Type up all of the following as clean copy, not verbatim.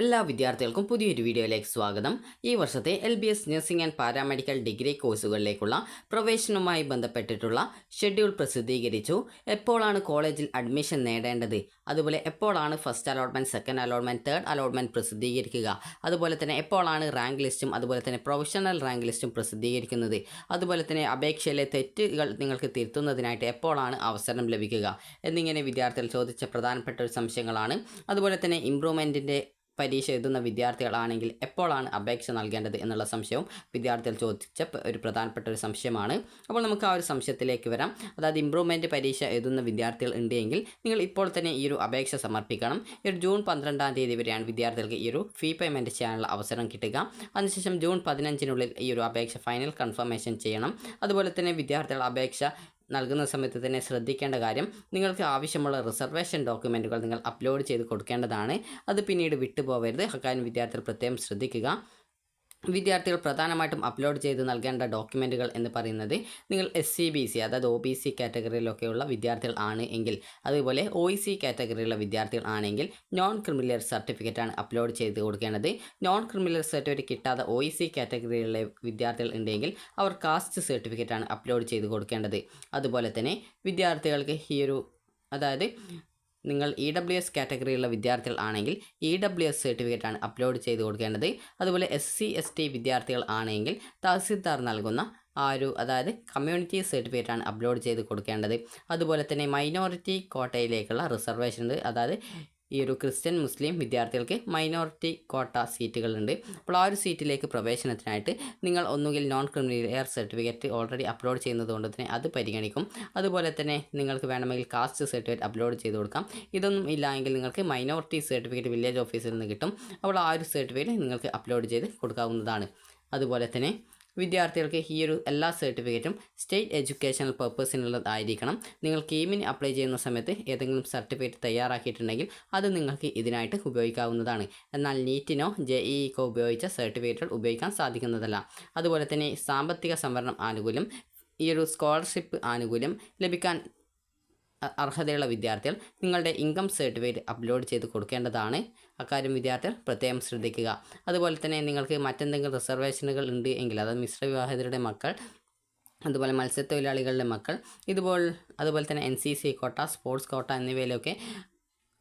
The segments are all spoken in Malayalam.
എല്ലാ വിദ്യാർത്ഥികൾക്കും പുതിയൊരു വീഡിയോയിലേക്ക് സ്വാഗതം. ഈ വർഷത്തെ LBS nursing and paramedical degree കോഴ്സുകളിലേക്കുള്ള പ്രവേശനവുമായി ബന്ധപ്പെട്ടിട്ടുള്ള ഷെഡ്യൂൾ പ്രസിദ്ധീകരിച്ചു. എപ്പോഴാണ് കോളേജിൽ അഡ്മിഷൻ നേടേണ്ടത്, അതുപോലെ എപ്പോഴാണ് first allotment, second allotment, third allotment പ്രസിദ്ധീകരിക്കുക, അതുപോലെ തന്നെ എപ്പോഴാണ് റാങ്ക് ലിസ്റ്റും അതുപോലെ തന്നെ പ്രൊഫഷണൽ റാങ്ക് ലിസ്റ്റും പ്രസിദ്ധീകരിക്കുന്നത്, അതുപോലെ തന്നെ അപേക്ഷയിലെ തെറ്റുകൾ നിങ്ങൾക്ക് തിരുത്തുന്നതിനായിട്ട് എപ്പോഴാണ് അവസരം ലഭിക്കുക എന്നിങ്ങനെ വിദ്യാർത്ഥികൾ ചോദിച്ച പ്രധാനപ്പെട്ട ഒരു സംശയങ്ങളാണ്. അതുപോലെ തന്നെ ഇംപ്രൂവ്മെൻറ്റിൻ്റെ പരീക്ഷ എഴുതുന്ന വിദ്യാർത്ഥികളാണെങ്കിൽ എപ്പോഴാണ് അപേക്ഷ നൽകേണ്ടത് എന്നുള്ള സംശയവും വിദ്യാർത്ഥികൾ ചോദിച്ച ഒരു പ്രധാനപ്പെട്ട ഒരു സംശയമാണ്. അപ്പോൾ നമുക്ക് ആ ഒരു സംശയത്തിലേക്ക് വരാം. അതായത് ഇംപ്രൂവ്മെൻറ്റ് പരീക്ഷ എഴുതുന്ന വിദ്യാർത്ഥികൾ ഉണ്ട് എങ്കിൽ നിങ്ങൾ ഇപ്പോൾ തന്നെ ഈ ഒരു അപേക്ഷ സമർപ്പിക്കണം. ഈ ജൂൺ 12-ാം തീയതി വരെയാണ് വിദ്യാർത്ഥികൾക്ക് ഈ ഒരു ഫീ പേയ്മെൻറ്റ് ചെയ്യാനുള്ള അവസരം കിട്ടുക. അതിനുശേഷം ജൂൺ 15-നുള്ളിൽ ഈ ഒരു അപേക്ഷ ഫൈനൽ കൺഫർമേഷൻ ചെയ്യണം. അതുപോലെ തന്നെ വിദ്യാർത്ഥികൾ അപേക്ഷ നൽകുന്ന സമയത്ത് തന്നെ ശ്രദ്ധിക്കേണ്ട കാര്യം, നിങ്ങൾക്ക് ആവശ്യമുള്ള റിസർവേഷൻ ഡോക്യുമെൻറ്റുകൾ നിങ്ങൾ അപ്ലോഡ് ചെയ്ത് കൊടുക്കേണ്ടതാണ്. അത് പിന്നീട് വിട്ടുപോകരുത്. അക്കാര്യം വിദ്യാർത്ഥികൾ പ്രത്യേകം ശ്രദ്ധിക്കുക. വിദ്യാർത്ഥികൾ പ്രധാനമായിട്ടും അപ്ലോഡ് ചെയ്ത് നൽകേണ്ട ഡോക്യുമെൻറ്റുകൾ എന്ന് പറയുന്നത്, നിങ്ങൾ SC/BC അതായത് OBC കാറ്റഗറിയിലൊക്കെയുള്ള വിദ്യാർത്ഥികൾ ആണ് എങ്കിൽ, അതുപോലെ OEC കാറ്റഗറിയിലുള്ള വിദ്യാർത്ഥികൾ ആണെങ്കിൽ നോൺ ക്രിമിനൽ സർട്ടിഫിക്കറ്റാണ് അപ്ലോഡ് ചെയ്ത് കൊടുക്കേണ്ടത്. നോൺ ക്രിമിനൽ സർട്ടിഫിക്കറ്റ് കിട്ടാത്ത OEC കാറ്റഗറിയിലുള്ള വിദ്യാർത്ഥികൾ ഉണ്ടെങ്കിൽ അവർ കാസ്റ്റ് സർട്ടിഫിക്കറ്റാണ് അപ്ലോഡ് ചെയ്ത് കൊടുക്കേണ്ടത്. അതുപോലെ തന്നെ വിദ്യാർത്ഥികൾക്ക് ഈ ഒരു അതായത് നിങ്ങൾ EWS കാറ്റഗറിയുള്ള വിദ്യാർത്ഥികൾ ആണെങ്കിൽ EWS സർട്ടിഫിക്കറ്റാണ് അപ്ലോഡ് ചെയ്ത് കൊടുക്കേണ്ടത്. അതുപോലെ SC/ST വിദ്യാർത്ഥികൾ ആണെങ്കിൽ തഹസിൽദാർ നൽകുന്ന അതായത് കമ്മ്യൂണിറ്റി സർട്ടിഫിക്കറ്റാണ് അപ്ലോഡ് ചെയ്ത് കൊടുക്കേണ്ടത്. അതുപോലെ തന്നെ മൈനോറിറ്റി കോട്ടയിലേക്കുള്ള റിസർവേഷൻ ഉണ്ട്. അതായത് ഈ ഒരു ക്രിസ്ത്യൻ മുസ്ലിം വിദ്യാർത്ഥികൾക്ക് മൈനോറിറ്റി കോട്ട സീറ്റുകളുണ്ട്. അപ്പോൾ ആ ഒരു സീറ്റിലേക്ക് പ്രവേശനത്തിനായിട്ട് നിങ്ങൾ ഒന്നുകിൽ non criminal certificate already upload ചെയ്യുന്നത് കൊണ്ട് തന്നെ അത് പരിഗണിക്കും. അതുപോലെ തന്നെ നിങ്ങൾക്ക് വേണമെങ്കിൽ കാസ്റ്റ് സർട്ടിഫിക്കറ്റ് അപ്ലോഡ് ചെയ്ത് കൊടുക്കാം. ഇതൊന്നും ഇല്ല എങ്കിൽ നിങ്ങൾക്ക് മൈനോറിറ്റി സർട്ടിഫിക്കറ്റ് വില്ലേജ് ഓഫീസിൽ നിന്ന് കിട്ടും. അപ്പോൾ ആ ഒരു സർട്ടിഫിക്കറ്റ് നിങ്ങൾക്ക് അപ്ലോഡ് ചെയ്ത് കൊടുക്കാവുന്നതാണ്. അതുപോലെ തന്നെ വിദ്യാർത്ഥികൾക്ക് ഈ ഒരു എല്ലാ സർട്ടിഫിക്കറ്റും സ്റ്റേറ്റ് എഡ്യൂക്കേഷണൽ പർപ്പസിനുള്ളതായിരിക്കണം. നിങ്ങൾ കീമിന് അപ്ലൈ ചെയ്യുന്ന സമയത്ത് ഏതെങ്കിലും സർട്ടിഫിക്കറ്റ് തയ്യാറാക്കിയിട്ടുണ്ടെങ്കിൽ അത് നിങ്ങൾക്ക് ഇതിനായിട്ട് ഉപയോഗിക്കാവുന്നതാണ്. എന്നാൽ നീറ്റിനോ JEEക്കോ ഉപയോഗിച്ച സർട്ടിഫിക്കറ്റുകൾ ഉപയോഗിക്കാൻ സാധിക്കുന്നതല്ല. അതുപോലെ തന്നെ സാമ്പത്തിക സംവരണം ആനുകൂല്യം, ഈ ഒരു സ്കോളർഷിപ്പ് ആനുകൂല്യം ലഭിക്കാൻ അർഹതയുള്ള വിദ്യാർത്ഥികൾ നിങ്ങളുടെ ഇൻകം സർട്ടിഫിക്കറ്റ് അപ്ലോഡ് ചെയ്ത് കൊടുക്കേണ്ടതാണ്. അക്കാര്യം വിദ്യാർത്ഥികൾ പ്രത്യേകം ശ്രദ്ധിക്കുക. അതുപോലെ തന്നെ നിങ്ങൾക്ക് മറ്റെന്തെങ്കിലും റിസർവേഷനുകൾ ഉണ്ട് എങ്കിൽ, അതായത് മിശ്ര വിവാഹിതരുടെ മക്കൾ, അതുപോലെ മത്സ്യത്തൊഴിലാളികളുടെ മക്കൾ, അതുപോലെ തന്നെ NCC കോട്ട, സ്പോർട്സ് കോട്ട എന്നിവയിലൊക്കെ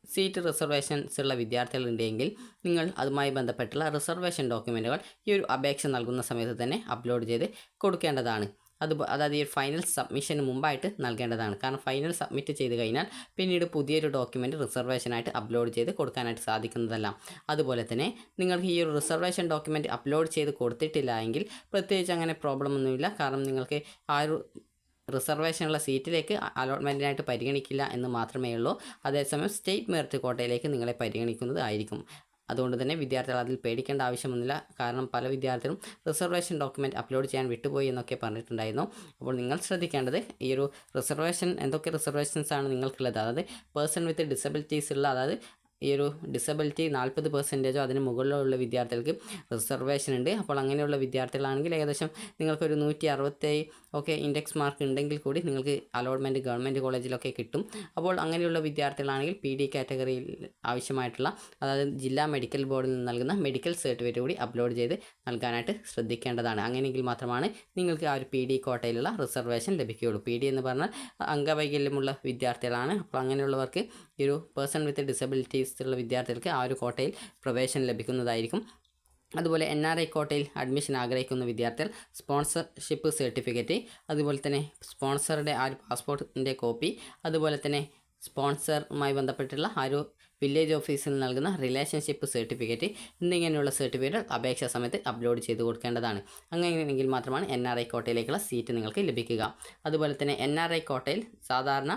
സീറ്റ് റിസർവേഷൻസ് ഉള്ള വിദ്യാർത്ഥികളുണ്ടെങ്കിൽ നിങ്ങൾ അതുമായി ബന്ധപ്പെട്ടുള്ള റിസർവേഷൻ ഡോക്യുമെൻറ്റുകൾ ഈ ഒരു അപേക്ഷ നൽകുന്ന സമയത്ത് തന്നെ അപ്ലോഡ് ചെയ്ത് കൊടുക്കേണ്ടതാണ്. അതായത് ഈ ഫൈനൽ സബ്മിഷന് മുമ്പായിട്ട് നൽകേണ്ടതാണ്. കാരണം ഫൈനൽ സബ്മിറ്റ് ചെയ്ത് കഴിഞ്ഞാൽ പിന്നീട് പുതിയൊരു ഡോക്യുമെൻറ്റ് റിസർവേഷനായിട്ട് അപ്ലോഡ് ചെയ്ത് കൊടുക്കാനായിട്ട് സാധിക്കുന്നതല്ല. അതുപോലെ തന്നെ നിങ്ങൾക്ക് ഈ ഒരു റിസർവേഷൻ ഡോക്യുമെൻറ്റ് അപ്ലോഡ് ചെയ്ത് കൊടുത്തിട്ടില്ല എങ്കിൽ പ്രത്യേകിച്ച് അങ്ങനെ പ്രോബ്ലം ഒന്നുമില്ല. കാരണം നിങ്ങൾക്ക് ആ ഒരു റിസർവേഷനുള്ള സീറ്റിലേക്ക് അലോട്ട്മെൻറ്റിനായിട്ട് പരിഗണിക്കില്ല എന്ന് മാത്രമേ ഉള്ളൂ. അതേസമയം സ്റ്റേറ്റ് മെറിറ്റ് കോട്ടയിലേക്ക് നിങ്ങളെ പരിഗണിക്കുന്നത് ആയിരിക്കും. അതുകൊണ്ട് തന്നെ വിദ്യാർത്ഥികൾ അതിൽ പേടിക്കേണ്ട ആവശ്യമൊന്നുമില്ല. കാരണം പല വിദ്യാർത്ഥികളും റിസർവേഷൻ ഡോക്യുമെൻറ്റ് അപ്ലോഡ് ചെയ്യാൻ വിട്ടുപോയി എന്നൊക്കെ പറഞ്ഞിട്ടുണ്ടായിരുന്നു. അപ്പോൾ നിങ്ങൾ ശ്രദ്ധിക്കേണ്ടത്, ഈ ഒരു റിസർവേഷൻ എന്തൊക്കെ റിസർവേഷൻസ് ആണ് നിങ്ങൾക്കുള്ളത്, അതായത് പേഴ്സൺ വിത്ത് ഡിസബിലിറ്റീസ് ഉള്ള, അതായത് ഈ ഒരു ഡിസബിലിറ്റി 40% അതിന് മുകളിലുള്ള വിദ്യാർത്ഥികൾക്ക് റിസർവേഷൻ ഉണ്ട്. അപ്പോൾ അങ്ങനെയുള്ള വിദ്യാർത്ഥികളാണെങ്കിൽ ഏകദേശം നിങ്ങൾക്കൊരു 167 ഒക്കെ ഇൻഡെക്സ് മാർക്ക് ഉണ്ടെങ്കിൽ കൂടി നിങ്ങൾക്ക് അലോട്ട്മെൻറ്റ് ഗവൺമെൻറ് കോളേജിലൊക്കെ കിട്ടും. അപ്പോൾ അങ്ങനെയുള്ള വിദ്യാർത്ഥികളാണെങ്കിൽ PD കാറ്റഗറിയിൽ ആവശ്യമായിട്ടുള്ള, അതായത് ജില്ലാ മെഡിക്കൽ ബോർഡിൽ നിന്ന് നൽകുന്ന മെഡിക്കൽ സർട്ടിഫിക്കറ്റ് കൂടി അപ്ലോഡ് ചെയ്ത് നൽകാനായിട്ട് ശ്രദ്ധിക്കേണ്ടതാണ്. അങ്ങനെയെങ്കിൽ മാത്രമാണ് നിങ്ങൾക്ക് ആ ഒരു PD കോട്ടയിലുള്ള റിസർവേഷൻ ലഭിക്കുകയുള്ളൂ. PD എന്ന് പറഞ്ഞാൽ അംഗവൈകല്യമുള്ള വിദ്യാർത്ഥികളാണ്. അപ്പോൾ അങ്ങനെയുള്ളവർക്ക് ഈ ഒരു പേഴ്സൺ വിത്ത് ഡിസബിലിറ്റീസ് ഉള്ള വിദ്യാർത്ഥികൾക്ക് ആ ഒരു കോട്ടയിൽ പ്രവേശനം ലഭിക്കുന്നതായിരിക്കും. അതുപോലെ NRI കോട്ടയിൽ അഡ്മിഷൻ ആഗ്രഹിക്കുന്ന വിദ്യാർത്ഥികൾ സ്പോൺസർഷിപ്പ് സർട്ടിഫിക്കറ്റ്, അതുപോലെ തന്നെ സ്പോൺസറുടെ ആ ഒരു പാസ്പോർട്ടിൻ്റെ കോപ്പി, അതുപോലെ തന്നെ സ്പോൺസറുമായി ബന്ധപ്പെട്ടുള്ള ആ ഒരു വില്ലേജ് ഓഫീസിൽ നൽകുന്ന റിലേഷൻഷിപ്പ് സർട്ടിഫിക്കറ്റ് എന്നിങ്ങനെയുള്ള സർട്ടിഫിക്കറ്റ് അപേക്ഷാ സമയത്ത് അപ്ലോഡ് ചെയ്ത് കൊടുക്കേണ്ടതാണ്. അങ്ങനെയെങ്കിൽ മാത്രമാണ് NRI കോട്ടയിലേക്കുള്ള സീറ്റ് നിങ്ങൾക്ക് ലഭിക്കുക. അതുപോലെ തന്നെ NRI കോട്ടയിൽ സാധാരണ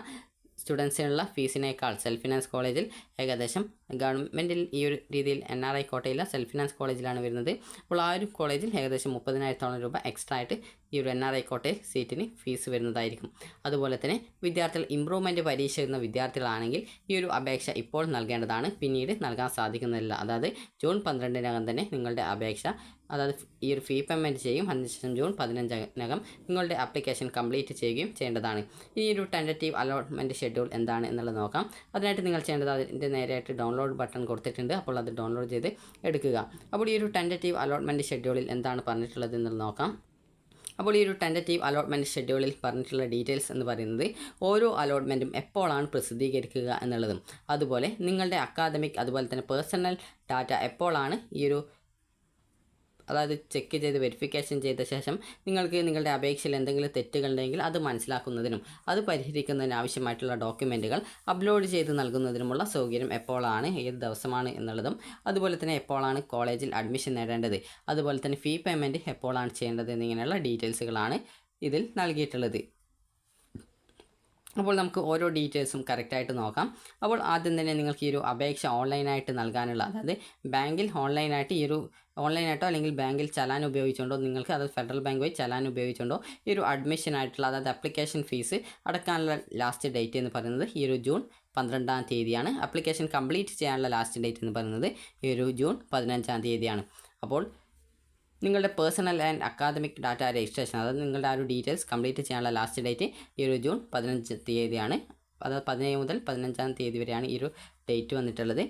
സ്റ്റുഡൻസിനുള്ള ഫീസിനേക്കാൾ സെൽഫ് ഫിനാൻസ് കോളേജിൽ ഏകദേശം ഗവൺമെൻറ്റിൽ ഈ ഒരു രീതിയിൽ NRI കോട്ടയില്ല, സെൽഫ് ഫിനാൻസ് കോളേജിലാണ് വരുന്നത്. അപ്പോൾ ആ ഒരു കോളേജിൽ ഏകദേശം 30,000 രൂപ എക്സ്ട്രാ ആയിട്ട് ഈ ഒരു NRI കോട്ടയിൽ സീറ്റിന് ഫീസ് വരുന്നതായിരിക്കും. അതുപോലെ തന്നെ വിദ്യാർത്ഥികൾ ഇംപ്രൂവ്മെൻറ്റ് പരീക്ഷ എഴുതുന്ന വിദ്യാർത്ഥികളാണെങ്കിൽ ഈ ഒരു അപേക്ഷ ഇപ്പോൾ നൽകേണ്ടതാണ്, പിന്നീട് നൽകാൻ സാധിക്കുന്നതല്ല. അതായത് ജൂൺ 12-നകം തന്നെ നിങ്ങളുടെ അപേക്ഷ, അതായത് ഈ ഒരു ഫീ പേയ്മെൻറ്റ് ചെയ്യും. അതിനുശേഷം ജൂൺ 15-നകം നിങ്ങളുടെ ആപ്ലിക്കേഷൻ കംപ്ലീറ്റ് ചെയ്യുകയും ചെയ്യേണ്ടതാണ്. ഈ ഒരു ടെൻറ്റേറ്റീവ് അലോട്ട്മെൻറ്റ് ഷെഡ്യൂൾ എന്താണ് എന്നുള്ളത് നോക്കാം. അതിനായിട്ട് നിങ്ങൾ ചെയ്യേണ്ടത് അതിൻ്റെ നേരെയായിട്ട് ഡൗൺലോഡ് ബട്ടൺ കൊടുത്തിട്ടുണ്ട്. അപ്പോൾ അത് ഡൗൺലോഡ് ചെയ്ത് എടുക്കുക. അപ്പോൾ ഈ ഒരു ടെൻറ്റേറ്റീവ് അലോട്ട്മെൻറ്റ് ഷെഡ്യൂളിൽ എന്താണ് പറഞ്ഞിട്ടുള്ളത് എന്ന് നോക്കാം. അപ്പോൾ ഈ ഒരു ടെൻറ്റേറ്റീവ് അലോട്ട്മെൻറ്റ് ഷെഡ്യൂളിൽ പറഞ്ഞിട്ടുള്ള ഡീറ്റെയിൽസ് എന്ന് പറയുന്നത് ഓരോ അലോട്ട്മെൻറ്റും എപ്പോഴാണ് പ്രസിദ്ധീകരിക്കുക എന്നുള്ളതും, അതുപോലെ നിങ്ങളുടെ അക്കാദമിക് അതുപോലെ തന്നെ പേഴ്സണൽ ഡാറ്റ എപ്പോഴാണ് ഈ ഒരു അതായത് ചെക്ക് ചെയ്ത് വെരിഫിക്കേഷൻ ചെയ്ത ശേഷം നിങ്ങൾക്ക് നിങ്ങളുടെ അപേക്ഷയിൽ എന്തെങ്കിലും തെറ്റുകളുണ്ടെങ്കിൽ അത് മനസ്സിലാക്കുന്നതിനും അത് പരിഹരിക്കുന്നതിന് ആവശ്യമായിട്ടുള്ള ഡോക്യുമെൻറ്റുകൾ അപ്ലോഡ് ചെയ്ത് നൽകുന്നതിനുമുള്ള സൗകര്യം എപ്പോഴാണ്, ഏത് ദിവസമാണ് എന്നുള്ളതും, അതുപോലെ തന്നെ എപ്പോഴാണ് കോളേജിൽ അഡ്മിഷൻ നേടേണ്ടത്, അതുപോലെ തന്നെ ഫീ പേയ്മെൻറ്റ് എപ്പോഴാണ് ചെയ്യേണ്ടത് എന്നിങ്ങനെയുള്ള ഡീറ്റെയിൽസുകളാണ് ഇതിൽ നൽകിയിട്ടുള്ളത്. അപ്പോൾ നമുക്ക് ഓരോ ഡീറ്റെയിൽസും കറക്റ്റായിട്ട് നോക്കാം. അപ്പോൾ ആദ്യം തന്നെ നിങ്ങൾക്ക് ഈ ഒരു അപേക്ഷ ഓൺലൈനായിട്ട് നൽകാനുള്ള, അതായത് ബാങ്കിൽ ഓൺലൈനായിട്ട് ഓൺലൈനായിട്ടോ അല്ലെങ്കിൽ ബാങ്കിൽ ചലാൻ ഉപയോഗിച്ചുകൊണ്ടോ നിങ്ങൾക്ക്, അത് ഫെഡറൽ ബാങ്ക് വഴി ചലാൻ ഉപയോഗിച്ചുകൊണ്ടോ ഈ ഒരു അഡ്മിഷനായിട്ടുള്ള, അതായത് അപ്ലിക്കേഷൻ ഫീസ് അടക്കാനുള്ള ലാസ്റ്റ് ഡേറ്റ് എന്ന് പറയുന്നത് ഈ ഒരു ജൂൺ 12-ാം തീയതിയാണ്. അപ്ലിക്കേഷൻ കംപ്ലീറ്റ് ചെയ്യാനുള്ള ലാസ്റ്റ് ഡേറ്റ് എന്ന് പറയുന്നത് ഈ ഒരു ജൂൺ 15-ാം തീയതിയാണ്. അപ്പോൾ നിങ്ങളുടെ personal and academic data registration, അതായത് നിങ്ങളുടെ ആ ഒരു ഡീറ്റെയിൽസ് കംപ്ലീറ്റ് ചെയ്യാനുള്ള ലാസ്റ്റ് ഡേറ്റ് ഈ ഒരു ജൂൺ 15 തീയതിയാണ്. അതായത് 17 മുതൽ 15-ാം തീയതി വരെയാണ് ഈ ഒരു ഡേറ്റ് വന്നിട്ടുള്ളത്.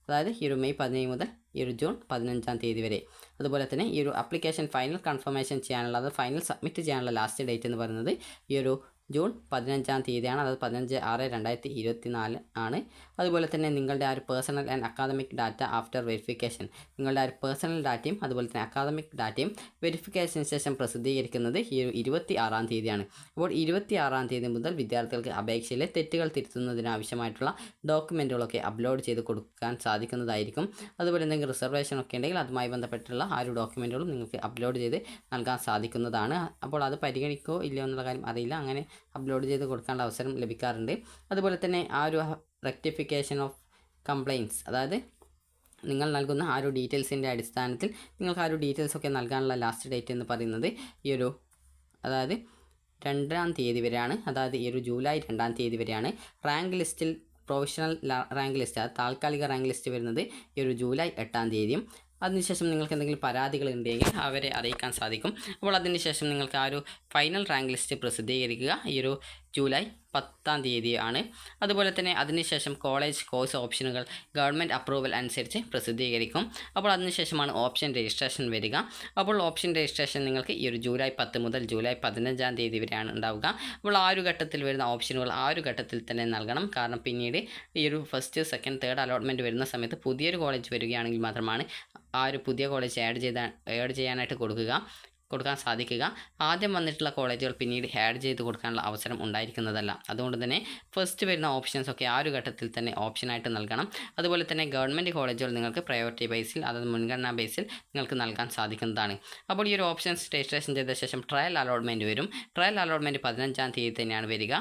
അതായത് ഈ ഒരു മെയ് 17 മുതൽ ഈ ഒരു ജൂൺ 15-ാം തീയതി വരെ. അതുപോലെ തന്നെ ഈ ഒരു അപ്ലിക്കേഷൻ ഫൈനൽ കൺഫർമേഷൻ ചെയ്യാനുള്ള, അതായത് ഫൈനൽ സബ്മിറ്റ് ചെയ്യാനുള്ള ലാസ്റ്റ് ഡേറ്റ് എന്ന് പറയുന്നത് ഈ ഒരു ജൂൺ 15-ാം തീയതിയാണ്. അതായത് 15/6/2024 ആണ്. അതുപോലെ തന്നെ നിങ്ങളുടെ ആ ഒരു personal and academic data after verification, നിങ്ങളുടെ ആ ഒരു പേഴ്സണൽ ഡാറ്റയും അതുപോലെ തന്നെ അക്കാദമിക് ഡാറ്റയും വെരിഫിക്കേഷന് ശേഷം പ്രസിദ്ധീകരിക്കുന്നത് ഈ ഒരു 26-ാം തീയതിയാണ്. അപ്പോൾ 26-ാം തീയതി മുതൽ വിദ്യാർത്ഥികൾക്ക് അപേക്ഷയിലെ തെറ്റുകൾ തിരുത്തുന്നതിനാവശ്യമായിട്ടുള്ള ഡോക്യുമെൻറ്റുകളൊക്കെ അപ്ലോഡ് ചെയ്ത് കൊടുക്കാൻ സാധിക്കുന്നതായിരിക്കും. അതുപോലെ എന്തെങ്കിലും റിസർവേഷൻ ഒക്കെ ഉണ്ടെങ്കിൽ അതുമായി ബന്ധപ്പെട്ടുള്ള ആ ഒരു ഡോക്യുമെൻറ്റുകളും നിങ്ങൾക്ക് അപ്ലോഡ് ചെയ്ത് നൽകാൻ സാധിക്കുന്നതാണ്. അപ്പോൾ അത് പരിഗണിക്കോ ഇല്ലയോ എന്നുള്ള കാര്യം അറിയില്ല, അങ്ങനെ അപ്ലോഡ് ചെയ്ത് കൊടുക്കാനുള്ള അവസരം ലഭിക്കാറുണ്ട്. അതുപോലെ തന്നെ ആ ഒരു റെക്ടിഫിക്കേഷൻ ഓഫ് കംപ്ലയിൻറ്റ്സ്, അതായത് നിങ്ങൾ നൽകുന്ന ആ ഒരു ഡീറ്റെയിൽസിൻ്റെ അടിസ്ഥാനത്തിൽ നിങ്ങൾക്ക് ആ ഒരു ഡീറ്റെയിൽസൊക്കെ നൽകാനുള്ള ലാസ്റ്റ് ഡേറ്റ് എന്ന് പറയുന്നത് ഈ ഒരു അതായത് 2-ാം തീയതി വരെയാണ്. അതായത് ഈ ഒരു ജൂലൈ 2-ാം തീയതി വരെയാണ്. റാങ്ക് ലിസ്റ്റിൽ പ്രൊവിഷണൽ റാങ്ക് ലിസ്റ്റ്, അതായത് താൽക്കാലിക റാങ്ക് ലിസ്റ്റ് വരുന്നത് ഈ ഒരു ജൂലൈ 8-ാം തീയതിയും. അതിനുശേഷം നിങ്ങൾക്ക് എന്തെങ്കിലും പരാതികൾ ഉണ്ടെങ്കിൽ അവരെ അറിയിക്കാൻ സാധിക്കും. അപ്പോൾ അതിനുശേഷം നിങ്ങൾക്ക് ആ ഒരു ഫൈനൽ റാങ്ക് ലിസ്റ്റ് പ്രസിദ്ധീകരിക്കുക ഈ ഒരു ജൂലൈ 10-ാം തീയതിയാണ്. അതുപോലെ തന്നെ അതിനുശേഷം കോളേജ് കോഴ്സ് ഓപ്ഷനുകൾ ഗവൺമെൻറ് അപ്രൂവൽ അനുസരിച്ച് പ്രസിദ്ധീകരിക്കും. അപ്പോൾ അതിനുശേഷമാണ് ഓപ്ഷൻ രജിസ്ട്രേഷൻ വരിക. അപ്പോൾ ഓപ്ഷൻ രജിസ്ട്രേഷൻ നിങ്ങൾക്ക് ഈ ഒരു ജൂലൈ 10 മുതൽ ജൂലൈ 15-ാം തീയതി വരെയാണ് ഉണ്ടാവുക. അപ്പോൾ ആ ഒരു ഘട്ടത്തിൽ വരുന്ന ഓപ്ഷനുകൾ ആ ഒരു ഘട്ടത്തിൽ തന്നെ നൽകണം. കാരണം പിന്നീട് ഈ ഒരു ഫസ്റ്റ്, സെക്കൻഡ്, തേർഡ് അലോട്ട്മെൻറ്റ് വരുന്ന സമയത്ത് പുതിയൊരു കോളേജ് വരികയാണെങ്കിൽ മാത്രമാണ് ആ ഒരു പുതിയ കോളേജ് ആഡ് ചെയ്യാനായിട്ട് കൊടുക്കാൻ സാധിക്കുക. ആദ്യം വന്നിട്ടുള്ള കോളേജുകൾ പിന്നീട് ആഡ് ചെയ്ത് കൊടുക്കാനുള്ള അവസരം ഉണ്ടായിരിക്കുന്നതല്ല. അതുകൊണ്ട് തന്നെ ഫസ്റ്റ് വരുന്ന ഓപ്ഷൻസൊക്കെ ആ ഒരു ഘട്ടത്തിൽ തന്നെ ഓപ്ഷനായിട്ട് നൽകണം. അതുപോലെ തന്നെ ഗവൺമെൻറ് കോളേജുകൾ നിങ്ങൾക്ക് പ്രയോറിറ്റി ബേസിൽ, അതായത് മുൻഗണനാ ബേസിൽ നിങ്ങൾക്ക് നൽകാൻ സാധിക്കുന്നതാണ്. അപ്പോൾ ഈ ഒരു ഓപ്ഷൻസ് രജിസ്ട്രേഷൻ ചെയ്ത ശേഷം ട്രയൽ അലോട്ട്മെൻറ്റ് വരും. ട്രയൽ അലോട്ട്മെൻറ്റ് 15-ാം തീയതി തന്നെയാണ് വരിക.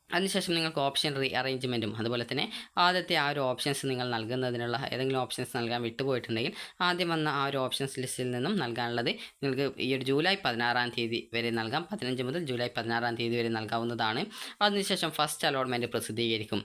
അതിനുശേഷം നിങ്ങൾക്ക് ഓപ്ഷൻ റീ അറേഞ്ച്മെൻറ്റും അതുപോലെ തന്നെ ആദ്യത്തെ ആ ഒരു ഓപ്ഷൻസ് നിങ്ങൾ നൽകുന്നതിനുള്ള ഏതെങ്കിലും ഓപ്ഷൻസ് നൽകാൻ വിട്ടുപോയിട്ടുണ്ടെങ്കിൽ ആദ്യം വന്ന ആ ഒരു ഓപ്ഷൻസ് ലിസ്റ്റിൽ നിന്നും നൽകാനുള്ളത് നിങ്ങൾക്ക് ഈ ഒരു ജൂലൈ 16-ാം തീയതി വരെ നൽകാം. 15 മുതൽ ജൂലൈ 16-ാം തീയതി വരെ നൽകാവുന്നതാണ്. അതിനുശേഷം ഫസ്റ്റ് അലോട്ട്മെൻറ്റ് പ്രസിദ്ധീകരിക്കും.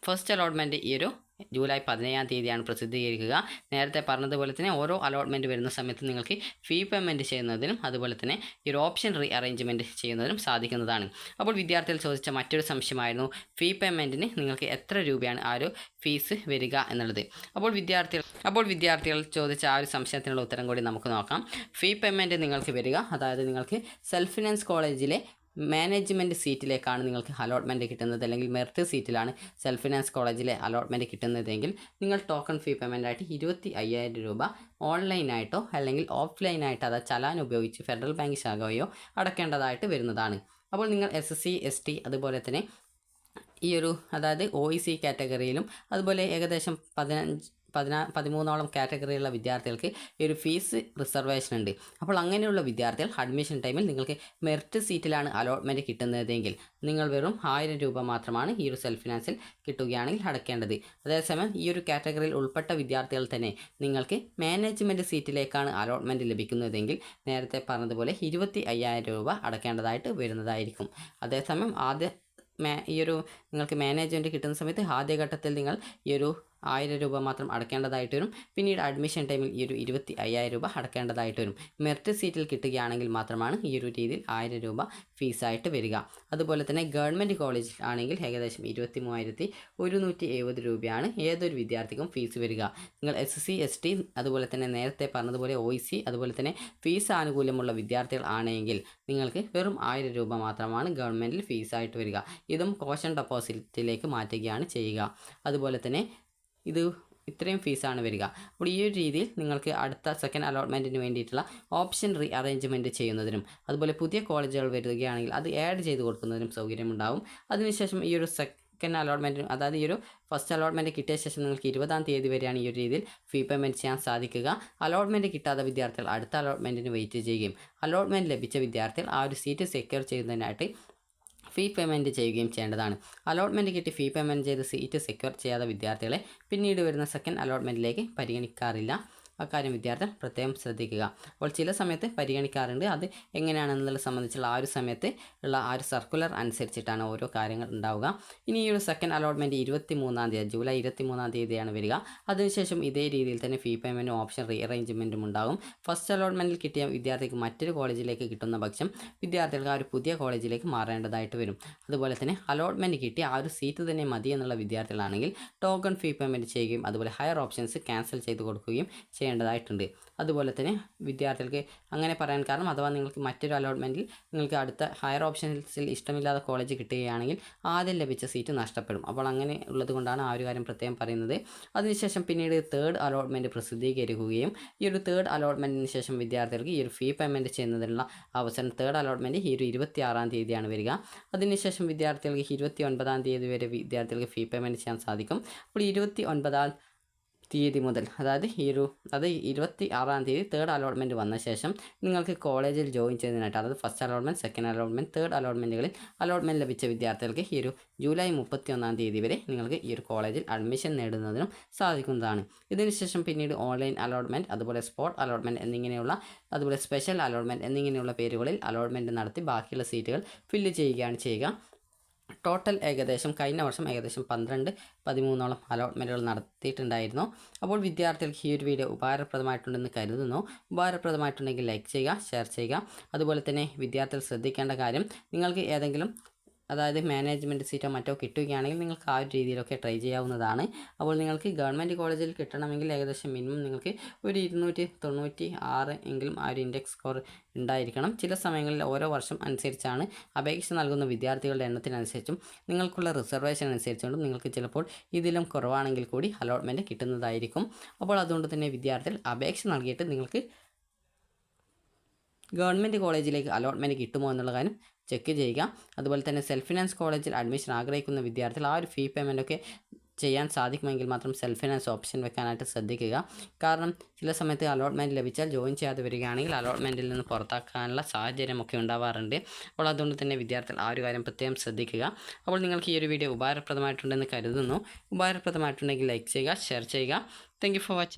ഫസ്റ്റ് അലോട്ട്മെൻറ്റ് ഈ ഒരു ജൂലൈ 17-ാം തീയതിയാണ് പ്രസിദ്ധീകരിക്കുക. നേരത്തെ പറഞ്ഞതുപോലെ തന്നെ ഓരോ അലോട്ട്മെൻറ്റ് വരുന്ന സമയത്ത് നിങ്ങൾക്ക് ഫീ പേയ്മെൻറ്റ് ചെയ്യുന്നതിനും അതുപോലെ തന്നെ ഈ ഒരു ഓപ്ഷൻ റീ അറേഞ്ച്മെൻറ്റ് ചെയ്യുന്നതിനും സാധിക്കുന്നതാണ്. അപ്പോൾ വിദ്യാർത്ഥികൾ ചോദിച്ച മറ്റൊരു സംശയമായിരുന്നു ഫീ പേയ്മെൻറ്റിന് നിങ്ങൾക്ക് എത്ര രൂപയാണ് ആ ഒരു ഫീസ് വരിക എന്നുള്ളത്. അപ്പോൾ വിദ്യാർത്ഥികൾ ചോദിച്ച ആ ഒരു സംശയത്തിനുള്ള ഉത്തരം കൂടി നമുക്ക് നോക്കാം. ഫീ പേയ്മെൻറ്റ് നിങ്ങൾക്ക് വരിക, അതായത് നിങ്ങൾക്ക് സെൽഫ് ഫിനാൻസ് കോളേജിലെ മാനേജ്മെൻറ്റ് സീറ്റിലേക്കാണ് നിങ്ങൾക്ക് അലോട്ട്മെൻറ്റ് കിട്ടുന്നത്, അല്ലെങ്കിൽ മെറിറ്റ് സീറ്റിലാണ് സെൽഫ് ഫിനാൻസ് കോളേജിലെ അലോട്ട്മെൻറ്റ് കിട്ടുന്നതെങ്കിൽ നിങ്ങൾ ടോക്കൺ ഫീ പേയ്മെൻറ്റായിട്ട് 25,000 രൂപ ഓൺലൈനായിട്ടോ അല്ലെങ്കിൽ ഓഫ്ലൈനായിട്ടോ, അതായത് ചലാൻ ഉപയോഗിച്ച് ഫെഡറൽ ബാങ്ക് ശാഖ വഴിയോ അടക്കേണ്ടതായിട്ട് വരുന്നതാണ്. അപ്പോൾ നിങ്ങൾ SSC ST അതുപോലെ തന്നെ ഈ ഒരു അതായത് OEC കാറ്റഗറിയിലും അതുപോലെ ഏകദേശം 13ഓളം കാറ്റഗറിയുള്ള വിദ്യാർത്ഥികൾക്ക് ഈ ഒരു ഫീസ് റിസർവേഷൻ ഉണ്ട്. അപ്പോൾ അങ്ങനെയുള്ള വിദ്യാർത്ഥികൾ അഡ്മിഷൻ ടൈമിൽ നിങ്ങൾക്ക് മെറിറ്റ് സീറ്റിലാണ് അലോട്ട്മെൻറ്റ് കിട്ടുന്നതെങ്കിൽ നിങ്ങൾ വെറും 1000 രൂപ മാത്രമാണ് ഈ ഒരു സെൽഫ് ഫിനാൻസിൽ കിട്ടുകയാണെങ്കിൽ അടയ്ക്കേണ്ടത്. അതേസമയം ഈ ഒരു കാറ്റഗറിയിൽ ഉൾപ്പെട്ട വിദ്യാർത്ഥികൾ തന്നെ നിങ്ങൾക്ക് മാനേജ്മെൻറ്റ് സീറ്റിലേക്കാണ് അലോട്ട്മെൻറ്റ് ലഭിക്കുന്നതെങ്കിൽ നേരത്തെ പറഞ്ഞതുപോലെ 25,000 രൂപ അടയ്ക്കേണ്ടതായിട്ട് വരുന്നതായിരിക്കും. അതേസമയം ഈ ഒരു നിങ്ങൾക്ക് മാനേജ്മെൻറ്റ് കിട്ടുന്ന സമയത്ത് ആദ്യഘട്ടത്തിൽ നിങ്ങൾ ഈ ഒരു 1000 രൂപ മാത്രം അടക്കേണ്ടതായിട്ട് വരും. പിന്നീട് അഡ്മിഷൻ ടൈമിൽ ഈ ഒരു 25,000 രൂപ അടക്കേണ്ടതായിട്ട് വരും. മെറിറ്റ് സീറ്റിൽ കിട്ടുകയാണെങ്കിൽ മാത്രമാണ് ഈ ഒരു രീതിയിൽ 1000 രൂപ ഫീസായിട്ട് വരിക. അതുപോലെ തന്നെ ഗവൺമെൻറ് കോളേജിൽ ആണെങ്കിൽ ഏകദേശം 23,170 രൂപയാണ് ഏതൊരു വിദ്യാർത്ഥിക്കും ഫീസ് വരിക. നിങ്ങൾ SC ST അതുപോലെ തന്നെ നേരത്തെ പറഞ്ഞതുപോലെ OEC അതുപോലെ തന്നെ ഫീസ് ആനുകൂല്യമുള്ള വിദ്യാർത്ഥികൾ ആണെങ്കിൽ നിങ്ങൾക്ക് വെറും 1000 രൂപ മാത്രമാണ് ഗവൺമെൻറ്റിൽ ഫീസായിട്ട് വരിക. ഇതും കോഷൻ ഡെപ്പോസിറ്റിലേക്ക് മാറ്റുകയാണ് ചെയ്യുക. അതുപോലെ തന്നെ ഇത്രയും ഫീസാണ് വരിക. അപ്പോൾ ഈ ഒരു രീതിയിൽ നിങ്ങൾക്ക് അടുത്ത സെക്കൻഡ് അലോട്ട്മെൻറ്റിന് വേണ്ടിയിട്ടുള്ള ഓപ്ഷൻ റീ അറേഞ്ച്മെൻറ്റ് ചെയ്യുന്നതിനും അതുപോലെ പുതിയ കോളേജുകൾ വരികയാണെങ്കിൽ അത് ആഡ് ചെയ്ത് കൊടുക്കുന്നതിനും സൗകര്യമുണ്ടാവും. അതിനുശേഷം ഈ ഒരു സെക്കൻഡ് അലോട്ട്മെൻറ്റിന് അതായത് ഈ ഒരു ഫസ്റ്റ് അലോട്ട്മെൻറ്റ് കിട്ടിയ ശേഷം നിങ്ങൾക്ക് 20-ാം തീയതി വരെയാണ് ഈ ഒരു രീതിയിൽ ഫീ പേയ്മെൻറ്റ് ചെയ്യാൻ സാധിക്കുക. അലോട്ട്മെൻറ്റ് കിട്ടാത്ത വിദ്യാർത്ഥികൾ അടുത്ത അലോട്ട്മെൻറ്റിന് വെയിറ്റ് ചെയ്യുകയും അലോട്ട്മെൻറ്റ് ലഭിച്ച വിദ്യാർത്ഥികൾ ആ ഒരു സീറ്റ് സെക്യൂർ ചെയ്യുന്നതിനായിട്ട് ഫീ പേയ്മെൻറ്റ് ചെയ്യുകയും ചെയ്യേണ്ടതാണ്. അലോട്ട്മെൻറ്റ് കിട്ടി ഫീ പേയ്മെൻറ്റ് ചെയ്ത് സീറ്റ് സെക്യൂർ ചെയ്യാത്ത വിദ്യാർത്ഥികളെ പിന്നീട് വരുന്ന സെക്കൻഡ് അലോട്ട്മെൻറ്റിലേക്ക് പരിഗണിക്കാറില്ല. അക്കാര്യം വിദ്യാർത്ഥികൾ പ്രത്യേകം ശ്രദ്ധിക്കുക. അപ്പോൾ ചില സമയത്ത് പരിഗണിക്കാറുണ്ട്. അത് എങ്ങനെയാണെന്നുള്ളത് സംബന്ധിച്ചുള്ള ആ ഒരു സമയത്ത് ഉള്ള ആ ഒരു സർക്കുലർ അനുസരിച്ചിട്ടാണ് ഓരോ കാര്യങ്ങൾ ഉണ്ടാവുക. ഇനി ഈ ഒരു സെക്കൻഡ് അലോട്ട്മെൻറ്റ് 23-ാം തീയതി ജൂലൈ 23-ാം തീയതിയാണ് വരിക. അതിനുശേഷം ഇതേ രീതിയിൽ തന്നെ ഫീ പേയ്മെൻറ്റും ഓപ്ഷൻ റീ അറേഞ്ച്മെൻറ്റും ഉണ്ടാകും. ഫസ്റ്റ് അലോട്ട്മെൻറ്റിൽ കിട്ടിയ വിദ്യാർത്ഥിക്ക് മറ്റൊരു കോളേജിലേക്ക് കിട്ടുന്ന പക്ഷം വിദ്യാർത്ഥികൾക്ക് ആ ഒരു പുതിയ കോളേജിലേക്ക് മാറേണ്ടതായിട്ട് വരും. അതുപോലെ തന്നെ അലോട്ട്മെൻറ്റ് കിട്ടി ആ ഒരു സീറ്റ് തന്നെ മതി എന്നുള്ള വിദ്യാർത്ഥികളാണെങ്കിൽ ടോക്കൺ ഫീ പേയ്മെൻറ്റ് ചെയ്യുകയും അതുപോലെ ഹയർ ഓപ്ഷൻസ് ക്യാൻസൽ ചെയ്ത് കൊടുക്കുകയും ചെയ്യേണ്ടതായിട്ടുണ്ട്. അതുപോലെ തന്നെ വിദ്യാർത്ഥികൾക്ക് അങ്ങനെ പറയാൻ കാരണം അഥവാ നിങ്ങൾക്ക് മറ്റൊരു അലോട്ട്മെൻറ്റിൽ നിങ്ങൾക്ക് അടുത്ത ഹയർ ഓപ്ഷൻസിൽ ഇഷ്ടമില്ലാത്ത കോളേജ് കിട്ടുകയാണെങ്കിൽ ആദ്യം ലഭിച്ച സീറ്റ് നഷ്ടപ്പെടും. അപ്പോൾ അങ്ങനെ ഉള്ളത് കൊണ്ടാണ് ആ ഒരു കാര്യം പ്രത്യേകം പറയുന്നത്. അതിനുശേഷം പിന്നീട് തേർഡ് അലോട്ട്മെൻറ്റ് പ്രസിദ്ധീകരിക്കുകയും ഈ ഒരു തേർഡ് അലോട്ട്മെൻറ്റിന് ശേഷം വിദ്യാർത്ഥികൾക്ക് ഈ ഒരു ഫീ പേയ്മെൻറ്റ് ചെയ്യുന്നതിനുള്ള അവസരം തേർഡ് അലോട്ട്മെൻറ്റ് ഈ ഒരു 26-ാം തീയതിയാണ് വരിക. അതിനുശേഷം വിദ്യാർത്ഥികൾക്ക് 29-ാം തീയതി വരെ വിദ്യാർത്ഥികൾക്ക് ഫീ പേയ്മെൻറ്റ് ചെയ്യാൻ സാധിക്കും. അപ്പോൾ 29-ാം തീയതി മുതൽ അതായത് 26-ാം തീയതി തേർഡ് അലോട്ട്മെൻറ്റ് വന്ന ശേഷം നിങ്ങൾക്ക് കോളേജിൽ ജോയിൻ ചെയ്യുന്നതിനായിട്ട് അതായത് first allotment second allotment third അലോട്ട്മെൻറ്റുകളിൽ അലോട്ട്മെൻറ്റ് ലഭിച്ച വിദ്യാർത്ഥികൾക്ക് ഈ ഒരു ജൂലൈ 31-ാം തീയതി വരെ നിങ്ങൾക്ക് ഈ ഒരു കോളേജിൽ അഡ്മിഷൻ നേടുന്നതിനും സാധിക്കുന്നതാണ്. ഇതിനുശേഷം പിന്നീട് ഓൺലൈൻ അലോട്ട്മെൻറ്റ് അതുപോലെ സ്പോട്ട് അലോട്ട്മെൻറ്റ് എന്നിങ്ങനെയുള്ള അതുപോലെ സ്പെഷ്യൽ അലോട്ട്മെൻറ്റ് എന്നിങ്ങനെയുള്ള പേരുകളിൽ അലോട്ട്മെൻറ്റ് നടത്തി ബാക്കിയുള്ള സീറ്റുകൾ ഫില്ല് ചെയ്യുകയാണ് ചെയ്യുക. ടോട്ടൽ ഏകദേശം കഴിഞ്ഞ വർഷം ഏകദേശം 12-13ഓളം അലോട്ട്മെൻറ്റുകൾ നടത്തിയിട്ടുണ്ടായിരുന്നു. അപ്പോൾ വിദ്യാർത്ഥികൾക്ക് ഈ ഒരു വീഡിയോ ഉപകാരപ്രദമായിട്ടുണ്ടെന്ന് കരുതുന്നു. ഉപകാരപ്രദമായിട്ടുണ്ടെങ്കിൽ ലൈക്ക് ചെയ്യുക, ഷെയർ ചെയ്യുക. അതുപോലെ തന്നെ വിദ്യാർത്ഥികൾ ശ്രദ്ധിക്കേണ്ട കാര്യം നിങ്ങൾക്ക് ഏതെങ്കിലും അതായത് മാനേജ്മെൻറ്റ് സീറ്റോ മറ്റോ കിട്ടുകയാണെങ്കിൽ നിങ്ങൾക്ക് ആ ഒരു രീതിയിലൊക്കെ ട്രൈ ചെയ്യാവുന്നതാണ്. അപ്പോൾ നിങ്ങൾക്ക് ഗവൺമെൻറ് കോളേജിൽ കിട്ടണമെങ്കിൽ ഏകദേശം മിനിമം നിങ്ങൾക്ക് ഒരു 296 എങ്കിലും ആ ഒരു ഇൻഡെക്സ് സ്കോർ ഉണ്ടായിരിക്കണം. ചില സമയങ്ങളിൽ ഓരോ വർഷം അനുസരിച്ചാണ് അപേക്ഷ നൽകുന്ന വിദ്യാർത്ഥികളുടെ എണ്ണത്തിനനുസരിച്ചും നിങ്ങൾക്കുള്ള റിസർവേഷൻ അനുസരിച്ചുകൊണ്ടും നിങ്ങൾക്ക് ചിലപ്പോൾ ഇതിലും കുറവാണെങ്കിൽ കൂടി അലോട്ട്മെൻറ്റ് കിട്ടുന്നതായിരിക്കും. അപ്പോൾ അതുകൊണ്ട് തന്നെ വിദ്യാർത്ഥികൾ അപേക്ഷ നൽകിയിട്ട് നിങ്ങൾക്ക് ഗവൺമെൻറ് കോളേജിലേക്ക് അലോട്ട്മെൻറ്റ് കിട്ടുമോ എന്നുള്ള കാര്യം ചെക്ക് ചെയ്യുക. അതുപോലെ തന്നെ സെൽഫ് ഫിനാൻസ് കോളേജിൽ അഡ്മിഷൻ ആഗ്രഹിക്കുന്ന വിദ്യാർത്ഥികൾ ആ ഒരു ഫീ പേയ്മെൻറ്റൊക്കെ ചെയ്യാൻ സാധിക്കുമെങ്കിൽ മാത്രം സെൽഫ് ഫിനാൻസ് ഓപ്ഷൻ വെക്കാനായിട്ട് ശ്രദ്ധിക്കുക. കാരണം ചില സമയത്ത് അലോട്ട്മെൻറ്റ് ലഭിച്ചാൽ ജോയിൻ ചെയ്യാതെ വരികയാണെങ്കിൽ അലോട്ട്മെൻറ്റിൽ നിന്ന് പുറത്താക്കാനുള്ള സാഹചര്യമൊക്കെ ഉണ്ടാവാറുണ്ട്. അപ്പോൾ അതുകൊണ്ട് തന്നെ വിദ്യാർത്ഥികൾ ആ ഒരു കാര്യം പ്രത്യേകം ശ്രദ്ധിക്കുക. അപ്പോൾ നിങ്ങൾക്ക് ഈ ഒരു വീഡിയോ ഉപകാരപ്രദമായിട്ടുണ്ടെന്ന് കരുതുന്നു. ഉപകാരപ്രദമായിട്ടുണ്ടെങ്കിൽ ലൈക്ക് ചെയ്യുക, ഷെയർ ചെയ്യുക. Thank you for watching.